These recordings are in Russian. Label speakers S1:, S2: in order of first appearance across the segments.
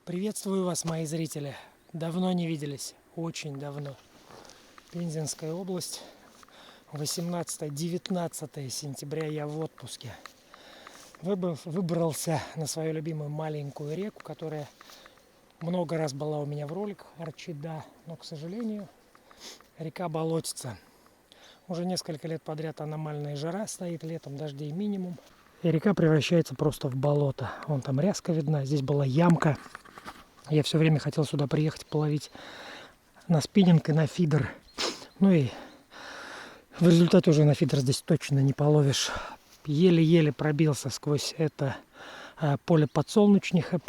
S1: Приветствую вас, мои зрители. Давно не виделись, очень давно. Пензенская область, 18-19 сентября я в отпуске. Выбрался на свою любимую маленькую реку, которая много раз была у меня в роликах, Арчида, но, к сожалению, река болотится. Уже несколько лет подряд аномальная жара стоит летом, дождей минимум. И река превращается просто в болото. Вон там ряска видна, здесь была ямка. Я все время хотел сюда приехать половить на спиннинг и на фидер. Ну и в результате уже на фидер здесь точно не половишь. Еле-еле пробился сквозь это поле подсолнечника.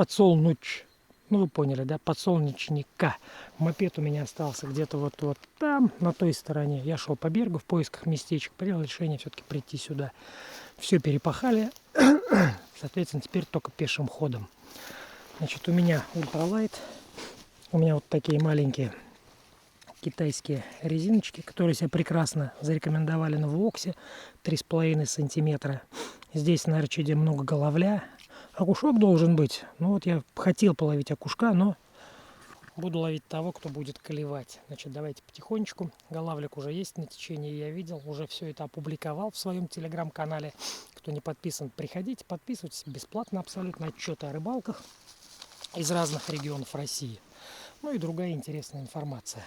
S1: Ну вы поняли, да? Подсолнечника. Мопед у меня остался где-то вот там, на той стороне. Я шел по берегу в поисках местечек. Принял решение все-таки прийти сюда. Все перепахали. Соответственно, теперь только пешим ходом. Значит, у меня ультралайт. У меня вот такие маленькие китайские резиночки, которые себя прекрасно зарекомендовали на Воксе. 3,5 сантиметра. Здесь на Арчиде много головля. Окушок должен быть. Ну вот я хотел половить окушка, но буду ловить того, кто будет клевать. Значит, давайте потихонечку. Голавлик уже есть на течении, я видел. Уже все это опубликовал в своем телеграм-канале. Кто не подписан, приходите, подписывайтесь. Бесплатно абсолютно отчеты о рыбалках из разных регионов России. Ну и другая интересная информация.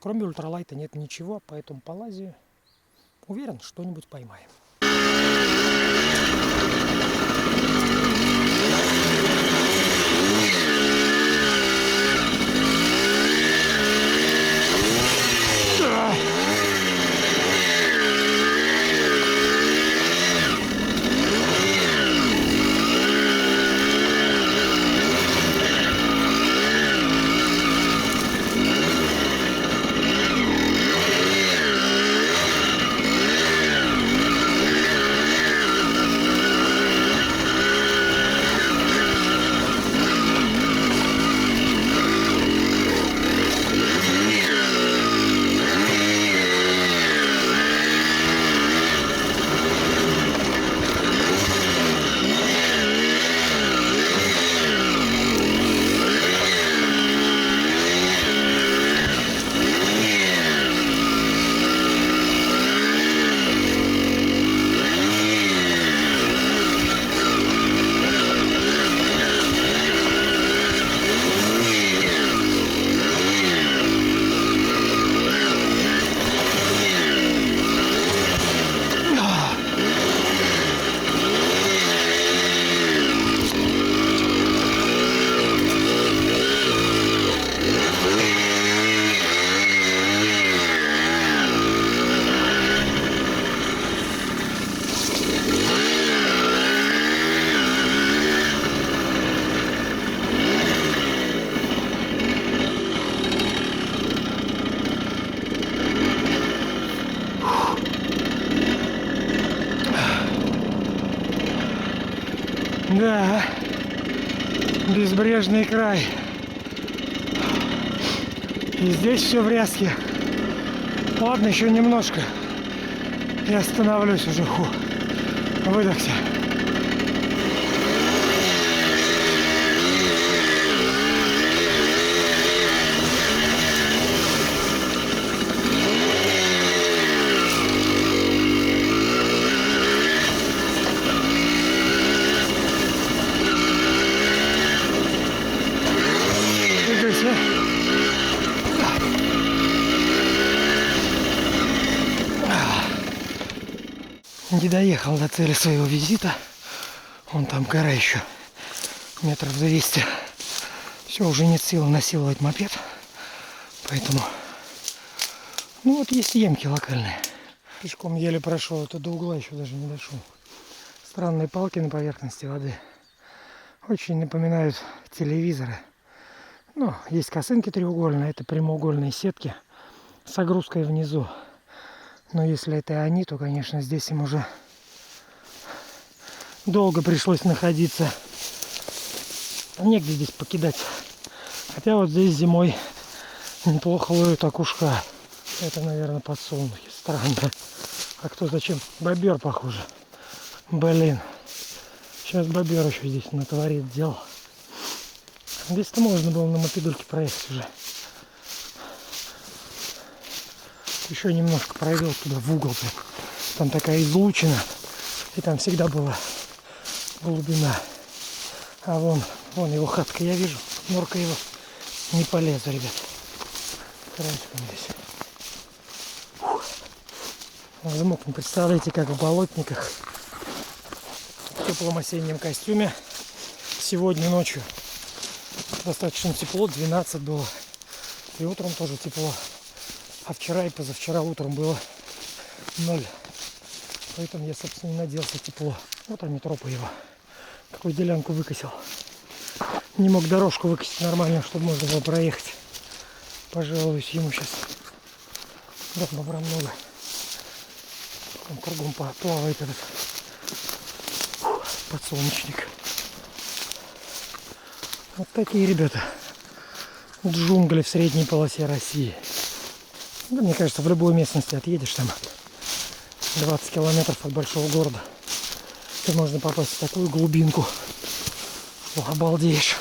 S1: Кроме ультралайта нет ничего, поэтому полазию. Уверен, что-нибудь поймаем. Да, безбрежный край. И здесь все в ряске. Ладно, еще немножко. И остановлюсь уже. Выдохся. Не доехал до цели своего визита. Вон там гора еще метров 200. Все, уже нет силы насиловать мопед. Поэтому, ну вот есть ямки локальные. Пешком еле прошел, это до угла еще даже не дошел. Странные палки на поверхности воды. Очень напоминают телевизоры. Ну, есть косынки треугольные, это прямоугольные сетки с огрузкой внизу. Но если это они, то, конечно, здесь им уже долго пришлось находиться. Негде здесь покидать. Хотя вот здесь зимой неплохо ловят окушка. Это, наверное, подсолнухи. Странно. А кто зачем? Бобер, похоже. Блин. Сейчас бобер еще здесь натворит дел. Здесь-то можно было на мопедульке проехать уже. Еще немножко провел туда в угол. Там такая излучина. И там всегда была глубина. А вон его хатка, я вижу. Норка его. Не полезу, ребят. Красиво здесь. Взмок, не представляете, как в болотниках. В теплом осеннем костюме. Сегодня ночью достаточно тепло, 12 было. И утром тоже тепло. А вчера и позавчера утром было 0. Поэтому я, собственно, и надеялся тепло. Вот они, тропы его. Какую делянку выкосил. Не мог дорожку выкосить нормально, чтобы можно было проехать. Пожалуюсь ему сейчас. Да, бобра много. Там кругом плавает этот подсолнечник. Вот такие, ребята, джунгли в средней полосе России. Да, мне кажется, в любой местности отъедешь, там 20 километров от большого города, и можно попасть в такую глубинку. О, обалдеешь.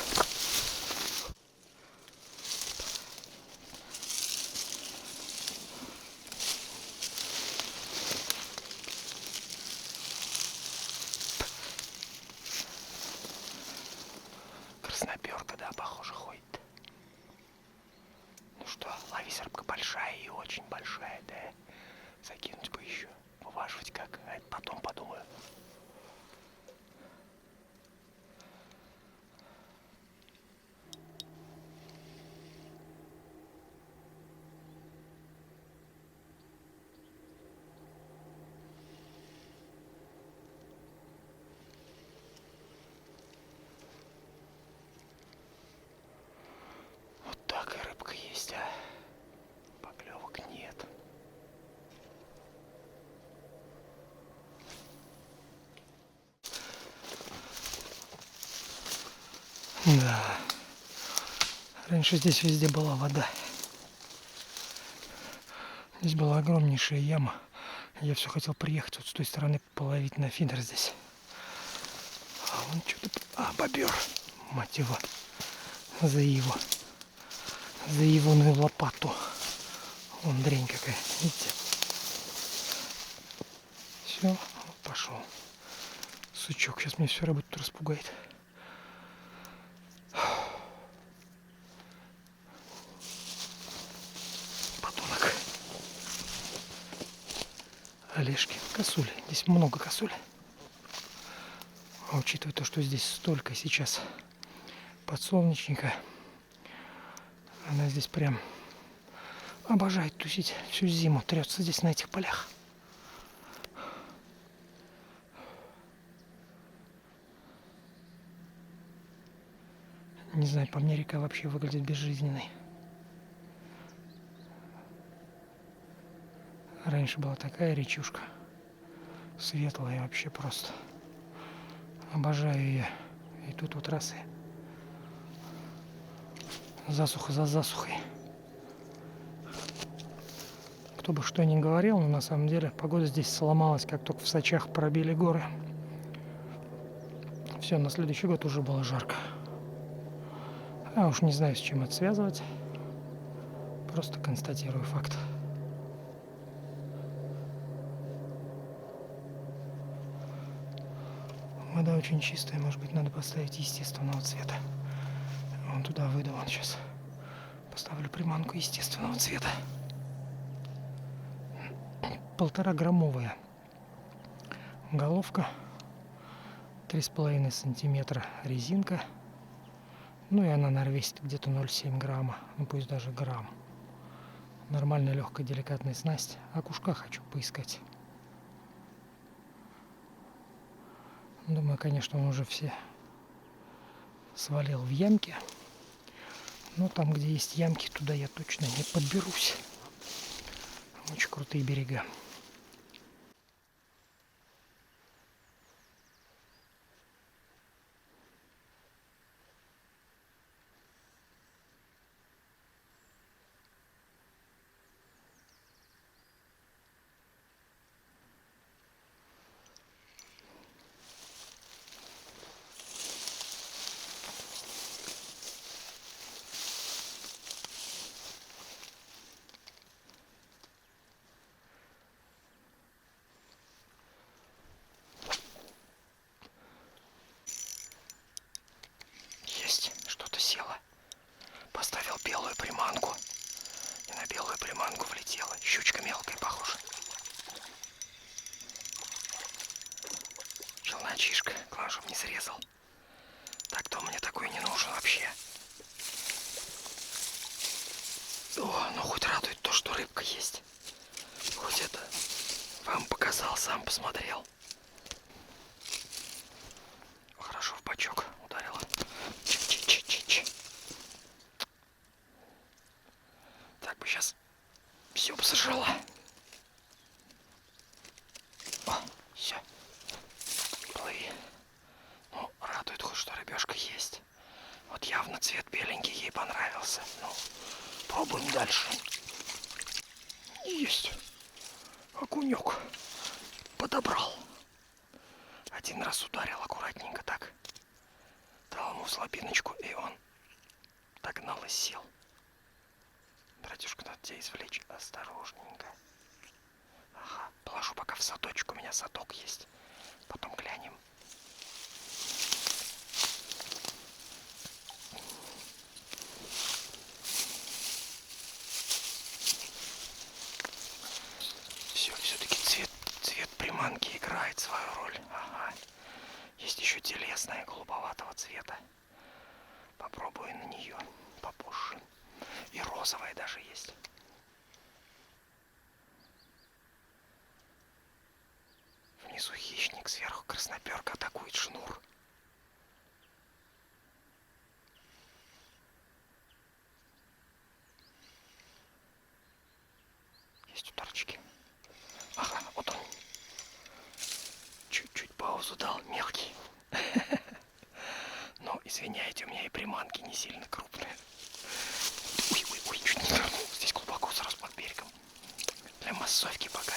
S1: Красноперка, да, похоже, ходит. Ну что, ловись, рыбка большая и очень большая, да. Закинуть бы еще. Уваживать как, а это потом подумаю. Вот так и рыбка есть, а поклевок нет. Да. Раньше здесь везде была вода. Здесь была огромнейшая яма. Я все хотел приехать вот с той стороны половить на фидер здесь. А он что-то... А, бобер. Мать его. За егоную лопату. Вон дрянь какая. Видите? Все, вот пошел. Сучок. Сейчас мне все работу распугает. Подонок. Олежки. Косули. Здесь много косули. А учитывая то, что здесь столько сейчас подсолнечника, она здесь прям обожает тусить всю зиму. Трется здесь на этих полях. Не знаю, по мне река вообще выглядит безжизненной. Раньше была такая речушка. Светлая вообще просто. Обожаю ее. И тут вот раз и засуха за засухой. Кто бы что ни говорил, но на самом деле погода здесь сломалась, как только в Сочах пробили горы. Все, на следующий год уже было жарко. А уж не знаю, с чем это связывать. Просто констатирую факт. Вода очень чистая, может быть, надо поставить естественного цвета. Вон туда выйду, вон сейчас поставлю приманку естественного цвета. 1,5-граммовая головка, 3,5 сантиметра резинка. Ну и она, наверное, весит где-то 0,7 грамма, ну пусть даже грамм. Нормальная, легкая, деликатная снасть. Окушка хочу поискать. Думаю, конечно, он уже все свалил в ямки. Но там, где есть ямки, туда я точно не подберусь. Очень крутые берега. белую приманку. И на белую приманку влетела. Щучка мелкая, похоже. Челночишка. Главное, чтобы не срезал. Так-то мне такой не нужен вообще. О, ну хоть радует то, что рыбка есть. Хоть это вам показал, сам посмотрел. Хорошо в бочок ударила. Чи-чи-чи-чи-чи. Так бы сейчас все бы сожрала. О, все. Плыви. Ну, радует хоть, что рыбешка есть. Вот явно цвет беленький ей понравился. Ну, пробуем дальше. Есть. Окунек. Подобрал. Один раз ударил аккуратненько так. Дал ему слабиночку, и он догнал и сел. Братюшка, надо тебя извлечь осторожненько. Ага, положу пока в садочек, у меня садок есть. Потом глянем. Все-таки цвет приманки играет свою роль. Ага. Есть еще телесная голубоватого цвета. Попробую на нее попозже. И розовая даже есть. Внизу хищник, сверху красноперка атакует шнур. Есть ударчики. Ага, вот он. Чуть-чуть паузу дал, мелкий. Но, извиняйте, у меня и приманки не сильно крупные. Ой, чуть не нырнул. Здесь глубоко сразу под берегом. Для массовки пока.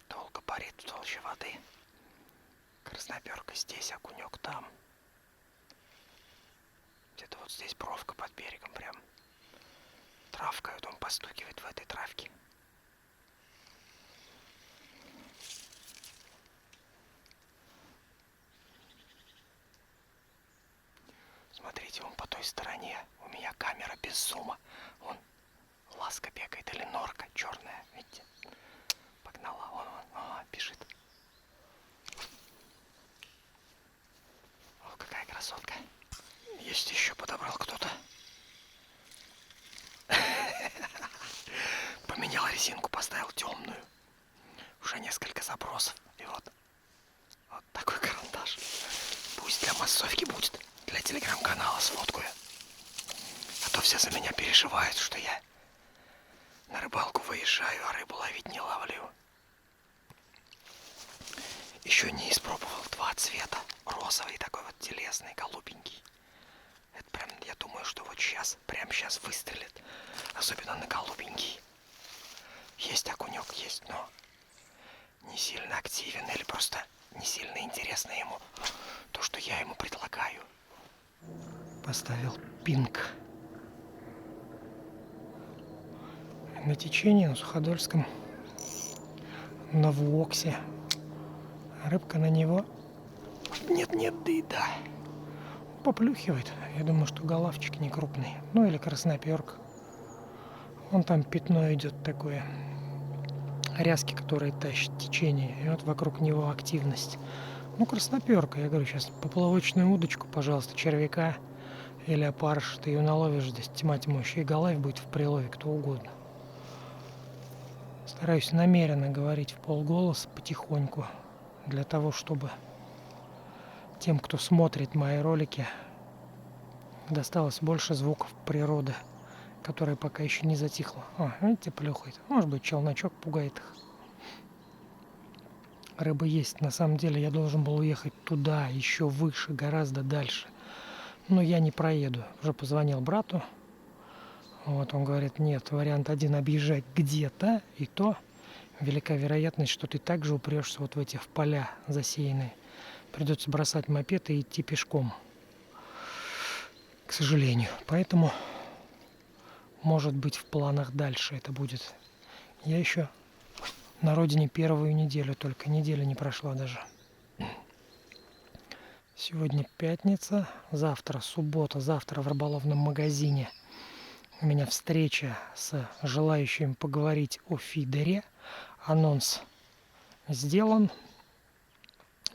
S1: Долго парит в толще воды. Красноперка здесь, окунек там. Где-то вот здесь бровка под берегом прям. Травка, вот он постукивает в этой травке. Смотрите, он по той стороне. У меня камера без зума. Он ласка бегает или норка черная. Видите? Погнала. Он бежит. О, какая красотка. Есть еще, подобрал кто-то. Поменял резинку, поставил темную. Уже несколько забросов. И вот такой карандаш. Пусть для массовки будет. Для телеграм-канала сфоткаю. А то все за меня переживают, что я на рыбалку выезжаю, а рыбу ловить не ловлю. Еще не испробовал два цвета. Розовый такой вот телесный, голубенький. Это прям, я думаю, что вот сейчас, прям сейчас выстрелит. Особенно на голубенький. Есть окунек, есть, но не сильно активен или просто не сильно интересно ему то, что я ему предлагаю. Поставил пинг. На течении, на Суходольском, на Воксе. Рыбка на него нет, да. Поплюхивает. Я думаю, что голавчик не крупный. Ну или красноперка. Вон там пятно идет такое. Рязки, которые тащат течение. И вот вокруг него активность. Ну, красноперка. Я говорю, сейчас поплавочную удочку, пожалуйста, червяка или опарыш. Ты ее наловишь здесь, тьма тьмущая. И голавь будет в прилове, кто угодно. Стараюсь намеренно говорить в полголоса потихоньку. Для того, чтобы тем, кто смотрит мои ролики, досталось больше звуков природы, которая пока еще не затихла. О, видите, плюхает. Может быть, челночок пугает их. Рыба есть. На самом деле я должен был уехать туда, еще выше, гораздо дальше. Но я не проеду. Уже позвонил брату. Вот он говорит, нет, вариант один — объезжать где-то, и то велика вероятность, что ты также упрешься вот в эти в поля засеянные. Придется бросать мопед и идти пешком. К сожалению. Поэтому, может быть, в планах дальше это будет. Я еще на родине первую неделю, только неделя не прошла даже. Сегодня пятница, завтра суббота, завтра в рыболовном магазине у меня встреча с желающим поговорить о фидере. Анонс сделан.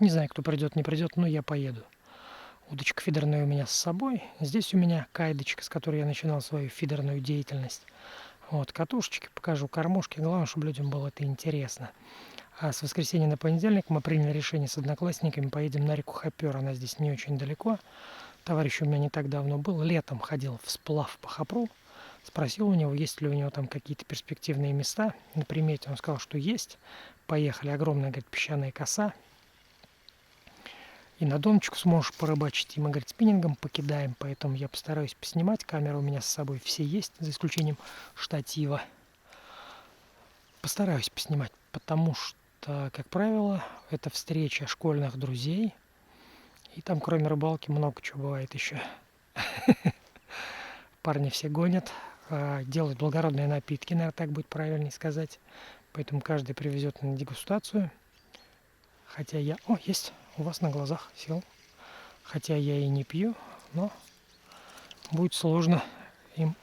S1: Не знаю, кто придет, не придет, но я поеду. Удочка фидерная у меня с собой. Здесь у меня кайдочка, с которой я начинал свою фидерную деятельность. Вот, катушечки, покажу кормушки. Главное, чтобы людям было это интересно. А с воскресенья на понедельник мы приняли решение с одноклассниками, поедем на реку Хопер. Она здесь не очень далеко. Товарищ у меня не так давно был. Летом ходил в сплав по Хопру. Спросил у него, есть ли у него там какие-то перспективные места. На примете он сказал, что есть. Поехали. Огромная, говорит, песчаная коса. И на доночку сможешь порыбачить. И мы, говорит, спиннингом покидаем. Поэтому я постараюсь поснимать. Камеры у меня с собой все есть, за исключением штатива. Постараюсь поснимать, потому что, как правило, это встреча школьных друзей. И там, кроме рыбалки, много чего бывает еще. Парни все гонят, делают благородные напитки, наверное, так будет правильнее сказать. Поэтому каждый привезет на дегустацию. Хотя я... О, есть, у вас на глазах сел. Хотя я и не пью, но будет сложно им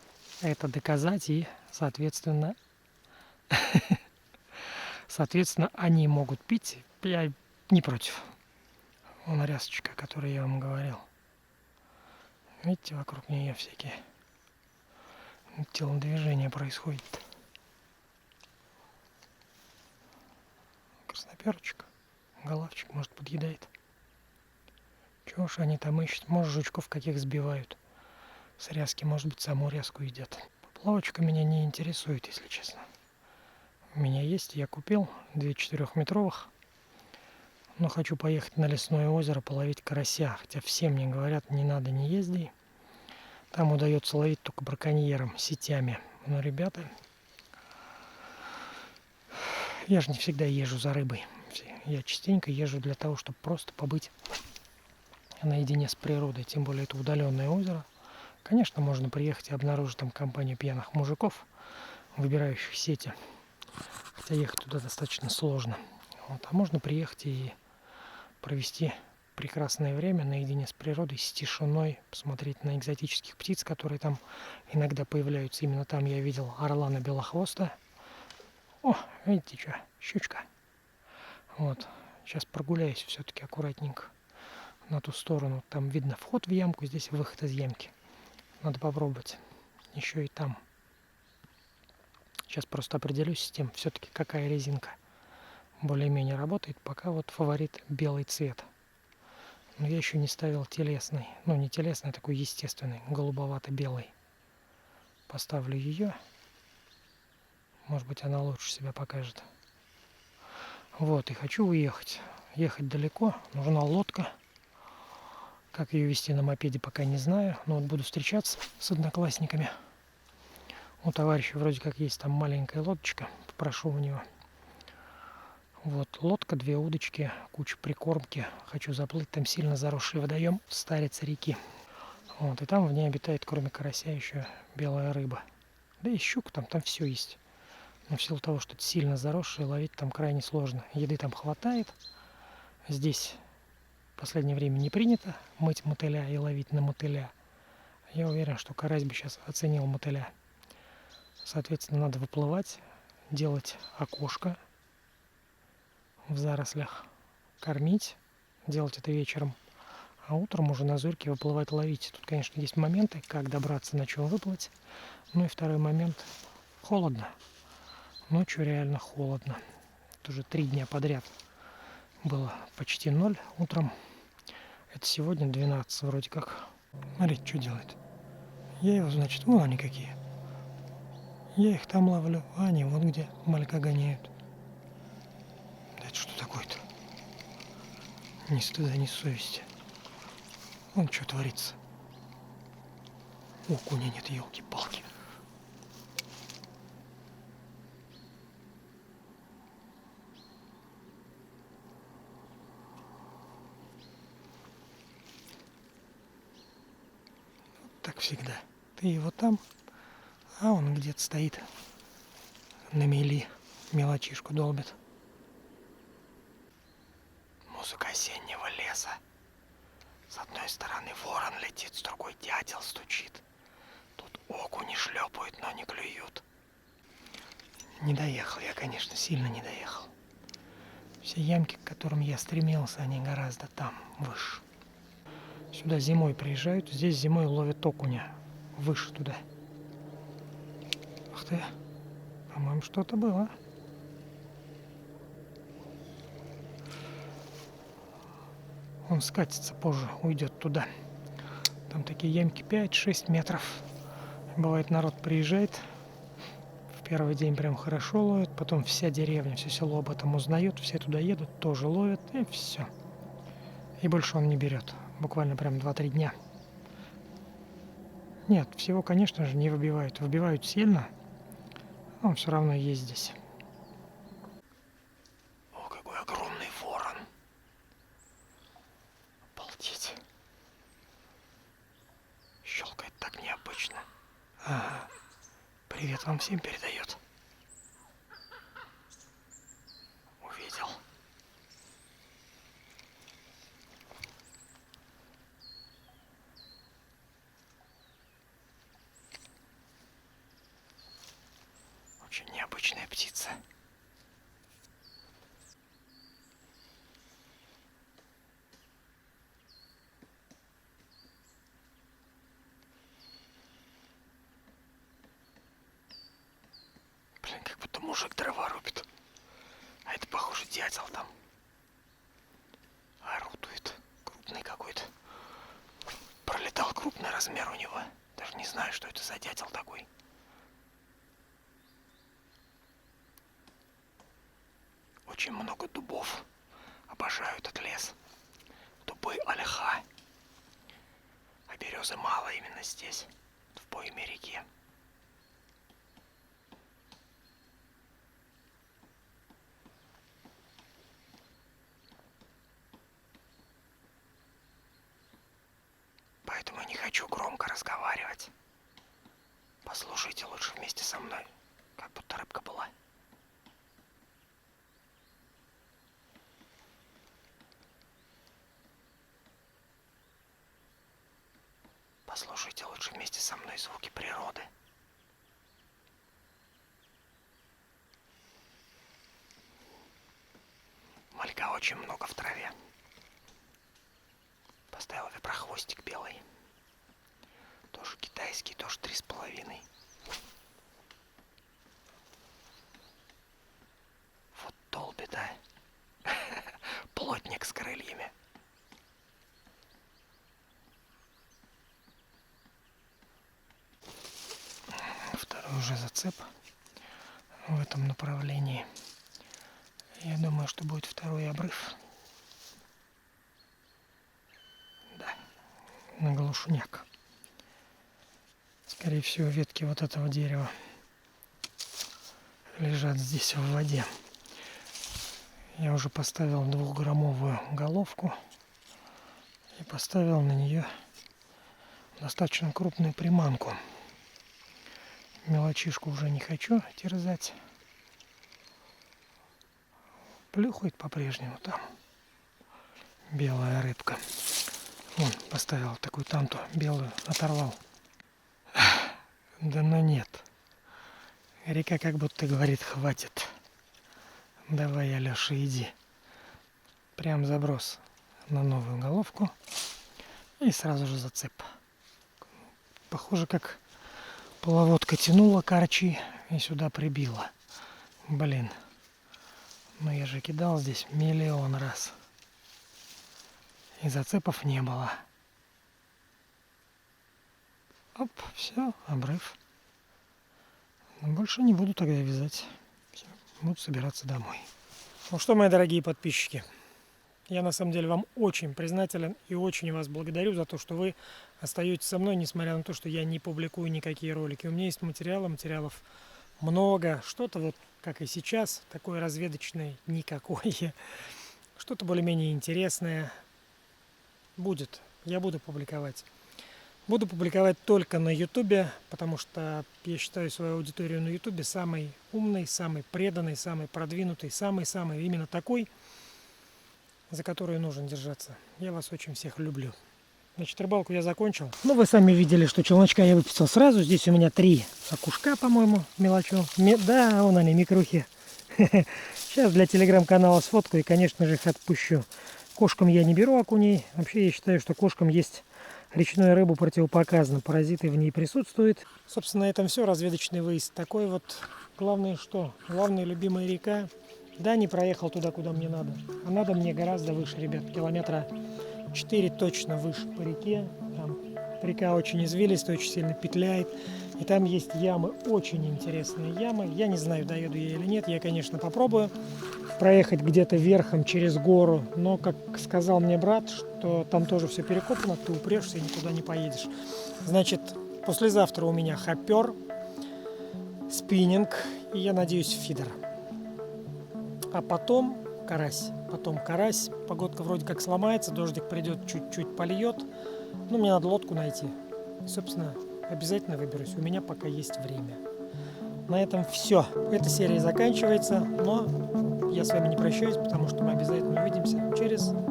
S1: это доказать. И, соответственно, они могут пить. Я не против. Вон рясочка, о которой я вам говорил. Видите, вокруг нее всякие телодвижения происходит. Красноперочек, головчик, может, подъедает. Чего ж они там ищут? Может, жучков каких сбивают. С ряски, может быть, саму ряску едят. Поплавочка меня не интересует, если честно. У меня есть, я купил 2 4-метровых. Но хочу поехать на лесное озеро половить карася. Хотя все мне говорят, не надо, не езди. Там удается ловить только браконьерам, сетями. Но, ребята, я же не всегда езжу за рыбой. Я частенько езжу для того, чтобы просто побыть наедине с природой. Тем более это удаленное озеро. Конечно, можно приехать и обнаружить там компанию пьяных мужиков, выбирающих сети. Хотя ехать туда достаточно сложно. Вот. А можно приехать и провести прекрасное время наедине с природой, с тишиной, посмотреть на экзотических птиц, которые там иногда появляются. Именно там я видел орлана белохвоста. О, видите что, щучка. Вот, сейчас прогуляюсь все-таки аккуратненько на ту сторону. Там видно вход в ямку, здесь выход из ямки. Надо попробовать еще и там. Сейчас просто определюсь с тем, все-таки какая резинка более-менее работает. Пока вот фаворит белый цвет. Но я еще не ставил телесный. Ну, не телесный, а такой естественный, голубовато-белый. Поставлю ее. Может быть, она лучше себя покажет. Вот, и хочу уехать. Ехать далеко. Нужна лодка. Как ее вести на мопеде, пока не знаю. Но вот буду встречаться с одноклассниками. У товарища вроде как есть там маленькая лодочка. Попрошу у него. Вот, лодка, 2 удочки, куча прикормки. Хочу заплыть, там сильно заросший водоем Старицы реки. Вот, и там в ней обитает, кроме карася, еще белая рыба. Да и щука там все есть. Но в силу того, что это сильно заросшее, ловить там крайне сложно. Еды там хватает. Здесь в последнее время не принято мыть мотыля и ловить на мотыля. Я уверен, что карась бы сейчас оценил мотыля. Соответственно, надо выплывать, делать окошко в зарослях, кормить, делать это вечером, а утром уже на зорьке выплывать ловить. Тут, конечно, есть моменты, как добраться, на чем выплыть. Ну и второй момент – холодно. Ночью реально холодно. Это уже 3 дня подряд было почти 0 утром. Это сегодня 12 вроде как. Смотрите, что делает. Я его, значит, вон они какие. Я их там ловлю, а они вот где малька гоняют. Да это что такое-то? Ни стыда, ни совести. Вон что творится. Окуня нет, елки-палки. Так всегда. Ты его там, а он где-то стоит на мели, мелочишку долбит. Музыка осеннего леса. одной стороны ворон летит, с другой дятел стучит. Тут окуни шлепают, но не клюют. Не доехал я, конечно, сильно не доехал. Все ямки, к которым я стремился, они гораздо там, выше. Сюда зимой приезжают, здесь зимой ловят окуня. Выше туда. Ах ты, по-моему, что-то было. Он скатится позже, уйдет туда. Там такие ямки 5-6 метров. Бывает, народ приезжает, в первый день прям хорошо ловит, потом вся деревня, все село об этом узнает, все туда едут, тоже ловят, и все. И больше он не берет. Буквально прям 2-3 дня. Нет, всего, конечно же, не выбивают. Выбивают сильно, но он все равно есть здесь. О, какой огромный ворон. Обалдеть. Щелкает так необычно. Ага. Привет вам всем передает. Увидел. Очень необычная птица. Блин, как будто мужик дрова рубит. А это, похоже, дятел там. Орудует. Крупный какой-то. Пролетал крупный размер у него. Даже не знаю, что это за дятел такой. Очень много дубов. Обожаю этот лес. Дубы ольха. А березы мало именно здесь, в пойме реки. Поэтому не хочу громко разговаривать. Послушайте лучше вместе со мной, как будто рыбка была. Послушайте лучше вместе со мной звуки природы. Малька очень много в траве. Поставил виброхвостик белый. Тоже китайский, тоже 3,5. Вот долбит, а. Плотник с крыльями. Второй уже зацеп в этом направлении. Я думаю, что будет второй обрыв. Да, на глушняк. Скорее всего, ветки вот этого дерева лежат здесь в воде. Я уже поставил 2-граммовую головку и поставил на нее достаточно крупную приманку. Мелочишку уже не хочу терзать. Плюхает по-прежнему там белая рыбка. Вон, поставил такую танту белую, оторвал. Да ну нет. Река как будто говорит, хватит. Давай, Алёша, иди. Прям заброс на новую головку. И сразу же зацеп. Похоже, как половодка тянула карчи и сюда прибила. Блин. Но я же кидал здесь 1 000 000 раз. И зацепов не было. Оп, все, обрыв. Но больше не буду тогда вязать. Все, буду собираться домой. Ну что, мои дорогие подписчики, я на самом деле вам очень признателен и очень вас благодарю за то, что вы остаетесь со мной, несмотря на то, что я не публикую никакие ролики. У меня есть материалов много. Что-то вот, как и сейчас, такое разведочное никакое. Что-то более-менее интересное будет. Я буду публиковать. Буду публиковать только на Ютубе, потому что я считаю свою аудиторию на Ютубе самой умной, самой преданной, самой продвинутой, самой именно такой, за которую нужно держаться. Я вас очень всех люблю. Значит, рыбалку я закончил. Ну, вы сами видели, что челночка я выпустил сразу. Здесь у меня 3 окушка, по-моему, мелочу. Да, вон они, микрухи. Сейчас для телеграм-канала сфоткаю и, конечно же, их отпущу. Кошкам я не беру окуней. Вообще, я считаю, что кошкам есть речную рыбу противопоказано. Паразиты в ней присутствуют. Собственно, на этом все. Разведочный выезд такой вот. Главное что? Главная любимая река. Да, не проехал туда, куда мне надо. А надо мне гораздо выше, ребят. Километра 4 точно выше по реке. Там река очень извилистая, очень сильно петляет. И там есть ямы, очень интересные ямы. Я не знаю, доеду я или нет. Я, конечно, попробую проехать где-то верхом через гору. Но, как сказал мне брат, что там тоже все перекопано, ты упрешься и никуда не поедешь. Значит, послезавтра у меня хоппер, спиннинг и, я надеюсь, фидер. А потом карась. Погодка вроде как сломается, дождик придет, чуть-чуть польет. Но мне надо лодку найти. И, собственно, обязательно выберусь. У меня пока есть время. На этом все. Эта серия заканчивается, но я с вами не прощаюсь, потому что мы обязательно увидимся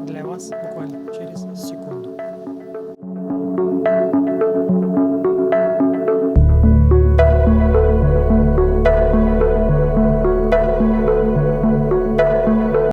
S1: для вас буквально через секунду.